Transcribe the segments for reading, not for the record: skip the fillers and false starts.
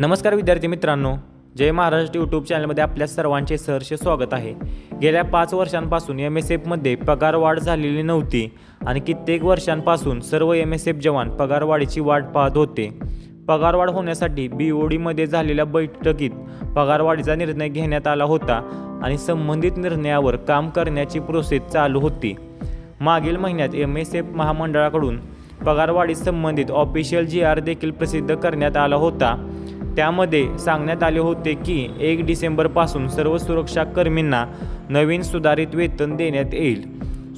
नमस्कार विद्यार्थी मित्रांनो, जय महाराष्ट्र यूट्यूब चॅनलमध्ये आपल्या सर्वांचे सहर्ष स्वागत आहे। गेल्या 5 वर्षांपासून MSFमध्ये पगारवाढ झालेली नव्हती आणि कित्येक वर्षांपासून सर्व MSF जवान पगारवाढीची वाट पाहत होते। पगारवाढ होण्यासाठी BODमध्ये झालेल्या बैठकीत पगारवाढीचा निर्णय घेण्यात आला होता आणि संबंधित निर्णयावर काम करण्याची प्रोसेस चालू होती। मागील महिन्यात MSF महामंडळाकडून पगारवाढी संबंधित ऑफिशियल GR देखील प्रसिद्ध करण्यात आला होता। त्यामध्ये सांगण्यात आले होते की 1 डिसेंबरपासून सर्व सुरक्षा कर्मींना नवीन सुधारित वेतन देण्यात येईल।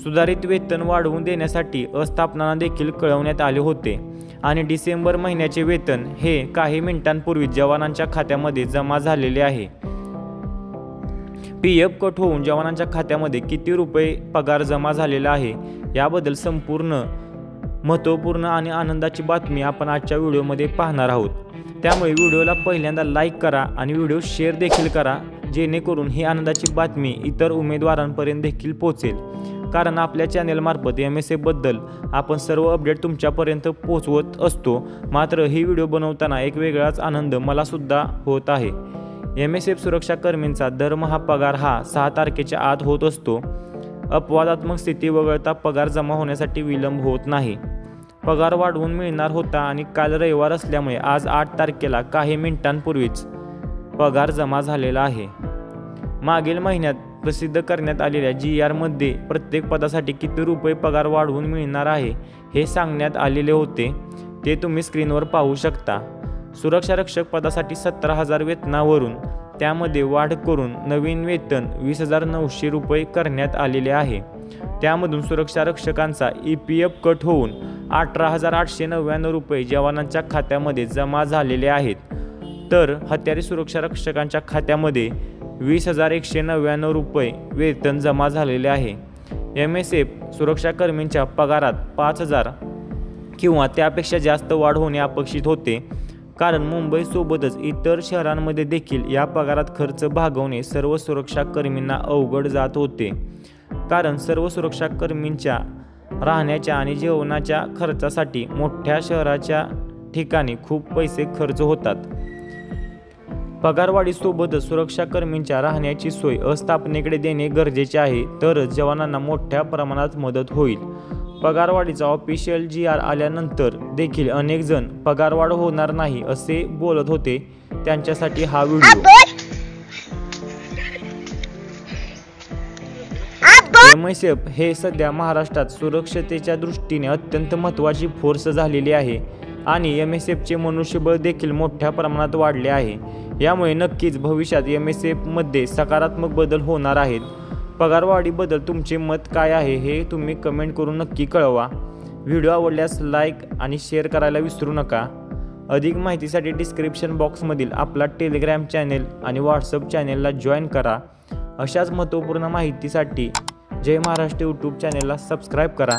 सुधारित वेतन वाढवून देण्यासाठी आस्थापनांना देखील कळवण्यात आले होते आणि डिसेंबर महिन्याचे वेतन हे काही मिनिटांपूर्वी जवानांच्या खात्यामध्ये जमा झालेले आहे। PF कट होऊन जवानांच्या खात्यामध्ये किती रुपये पगार जमा झालेला आहे याबद्दल संपूर्ण महत्त्वपूर्ण आणि आनंदाची बातमी आपण आजच्या व्हिडिओमध्ये पाहणार आहोत। त्यामुळे व्हिडिओला पहिल्यांदा लाईक करा आणि व्हिडिओ शेअर देखील करा, जेणेकरून ही आनंदाची बातमी इतर उमेदवारांपर्यंत देखील पोहोचेल। कारण आपल्या चॅनलमार्फत MSFबद्दल आपण सर्व अपडेट तुमच्यापर्यंत पोहोचवत असतो। मात्र ही व्हिडिओ बनवताना एक वेगळाच आनंद मला सुद्धा होत आहे। MSF सुरक्षा कर्मींचा दरमहा पगार हा 6 तारखेच्या आत होत असतो। अपवादात्मक स्थिती वगळता पगार जमा होण्यासाठी विलंब होत नाही। पगार वाढवून मिळणार होता आणि काल रविवार असल्यामुळे आज 8 तारखेला काही मिनिटांपूर्वीच पगार जमा झालेला आहे। मागील महिन्यात प्रसिद्ध करण्यात आलेल्या GRमध्ये प्रत्येक पदासाठी किती रुपये पगार वाढवून मिळणार आहे हे सांगण्यात आलेले होते, ते तुम्ही स्क्रीनवर पाहू शकता। सुरक्षा रक्षक पदासाठी 17,000 वेतनावरून त्यामध्ये वाढ करून नवीन वेतन 20,900 रुपये करण्यात आलेले आहे। त्यामधून सुरक्षा रक्षकांचा EPF कट होऊन 18,899 रुपये जवानांच्या खात्यामध्ये जमा झालेले आहेत, तर हत्यारी सुरक्षा रक्षकांच्या खात्यामध्ये 20,199 रुपये वेतन जमा झालेले आहे। MSF सुरक्षा कर्मींच्या पगारात 5,000 किंवा त्यापेक्षा जास्त वाढ होणे अपेक्षित होते, कारण मुंबईसोबतच इतर शहरांमध्ये देखील या पगारात खर्च भागवणे सर्व सुरक्षा कर्मींना अवघड जात होते। कारण सर्व सुरक्षा कर्मींच्या राहण्याच्या आणि जेवणाच्या खर्चासाठी मोठ्या शहराच्या ठिकाणी खूप पैसे खर्च होतात। पगारवाढीसोबतच सुरक्षा कर्मींच्या राहण्याची सोय आस्थापनेकडे देणे गरजेचे आहे, तरच जवानांना मोठ्या प्रमाणात मदत होईल। पगारवाढीचा ऑफिशियल GR आल्यानंतर देखील अनेक जण पगारवाढ होणार नाही असे बोलत होते, त्यांच्यासाठी हा व्हिडिओ। MSF हे सध्या महाराष्ट्रात सुरक्षतेच्या दृष्टीने अत्यंत महत्त्वाची फोर्स झालेली आहे आणि MSFचे मनुष्यबळ देखील मोठ्या प्रमाणात वाढले आहे। यामुळे नक्कीच भविष्यात MSFमध्ये सकारात्मक बदल होणार आहेत। पगारवाढीबद्दल तुमचे मत काय आहे हे तुम्ही कमेंट करून नक्की कळवा। व्हिडिओ आवडल्यास लाईक आणि शेअर करायला विसरू नका। अधिक माहितीसाठी डिस्क्रिप्शन बॉक्समधील आपला टेलिग्राम चॅनेल आणि WhatsApp चॅनेलला जॉईन करा। अशाच महत्त्वपूर्ण माहितीसाठी जय महाराष्ट्र यूट्यूब चॅनेलला सबस्क्राईब करा।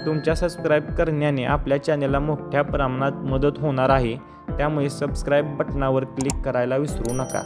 तुमच्या सबस्क्राईब करण्याने आपल्या चॅनेलला मोठ्या प्रमाणात मदत होणार आहे, त्यामुळे सबस्क्राईब बटनावर क्लिक करायला विसरू नका।